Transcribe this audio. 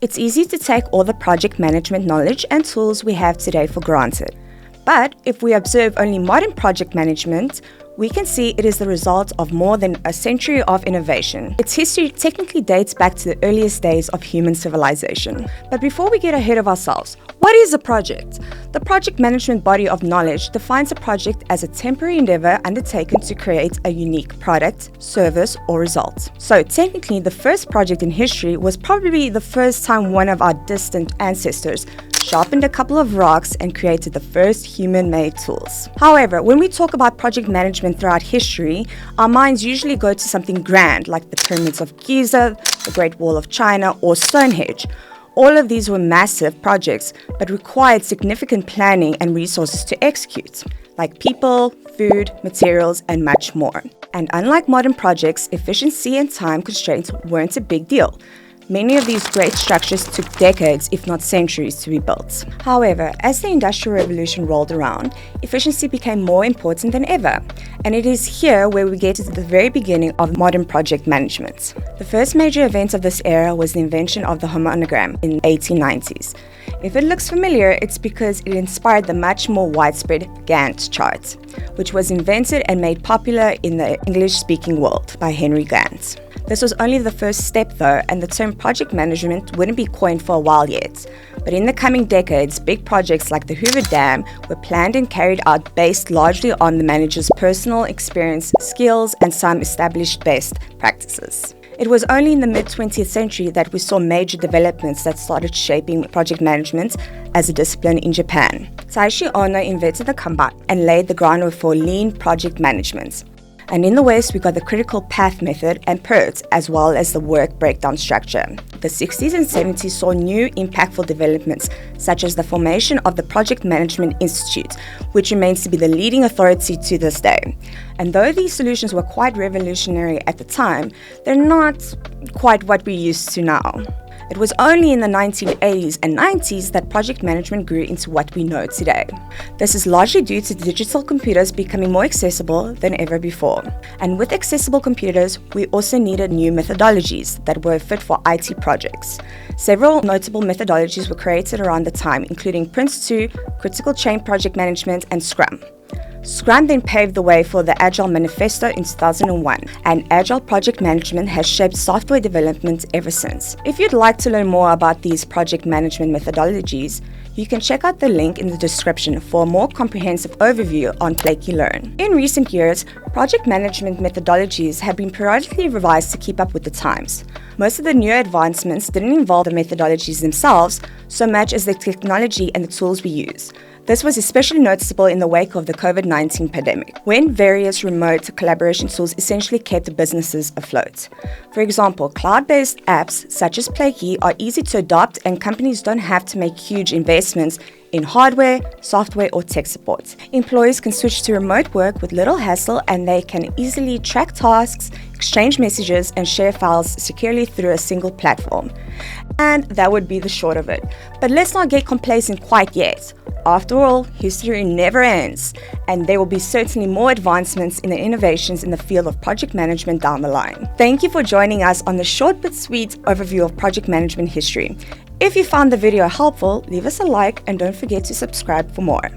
It's easy to take all the project management knowledge and tools we have today for granted. But if we observe only modern project management, we can see it is the result of more than a century of innovation. Its history technically dates back to the earliest days of human civilization. But before we get ahead of ourselves, what is a project? The project management body of knowledge defines a project as a temporary endeavor undertaken to create a unique product, service, or result. So technically, the first project in history was probably the first time one of our distant ancestors sharpened a couple of rocks and created the first human-made tools. However, when we talk about project management throughout history, our minds usually go to something grand like the pyramids of Giza, the Great Wall of China, or Stonehenge. All of these were massive projects, but required significant planning and resources to execute, like people, food, materials, and much more. And unlike modern projects, efficiency and time constraints weren't a big deal. Many of these great structures took decades, if not centuries, to be built. However, as the Industrial Revolution rolled around, efficiency became more important than ever. And it is here where we get to the very beginning of modern project management. The first major event of this era was the invention of the homonogram in the 1890s. If it looks familiar, it's because it inspired the much more widespread Gantt chart, which was invented and made popular in the English-speaking world by Henry Gantt. This was only the first step though, and the term project management wouldn't be coined for a while yet. But in the coming decades, big projects like the Hoover Dam were planned and carried out based largely on the manager's personal experience, skills, and some established best practices. It was only in the mid-20th century that we saw major developments that started shaping project management as a discipline in Japan. Taishi Ono invented the Kanban and laid the groundwork for lean project management. And in the West, we got the critical path method and PERT, as well as the work breakdown structure. The 60s and 70s saw new impactful developments, such as the formation of the Project Management Institute, which remains to be the leading authority to this day. And though these solutions were quite revolutionary at the time, they're not quite what we're used to now. It was only in the 1980s and 90s that project management grew into what we know today. This is largely due to digital computers becoming more accessible than ever before. And with accessible computers, we also needed new methodologies that were fit for IT projects. Several notable methodologies were created around the time, including Prince2, Critical Chain Project Management, and Scrum. Scrum then paved the way for the Agile Manifesto in 2001, and Agile project management has shaped software development ever since. If you'd like to learn more about these project management methodologies, you can check out the link in the description for a more comprehensive overview on Flaky Learn. In recent years, project management methodologies have been periodically revised to keep up with the times. Most of the new advancements didn't involve the methodologies themselves so much as the technology and the tools we use. This was especially noticeable in the wake of the COVID-19 pandemic, when various remote collaboration tools essentially kept businesses afloat. For example, cloud-based apps such as Flaky are easy to adopt, and companies don't have to make huge investments in hardware, software, or tech support. Employees can switch to remote work with little hassle, and they can easily track tasks, exchange messages, and share files securely through a single platform. And that would be the short of it. But let's not get complacent quite yet. After all, history never ends, and there will be certainly more advancements in the innovations in the field of project management down the line. Thank you for joining us on the short but sweet overview of project management history. If you found the video helpful, leave us a like and don't forget to subscribe for more.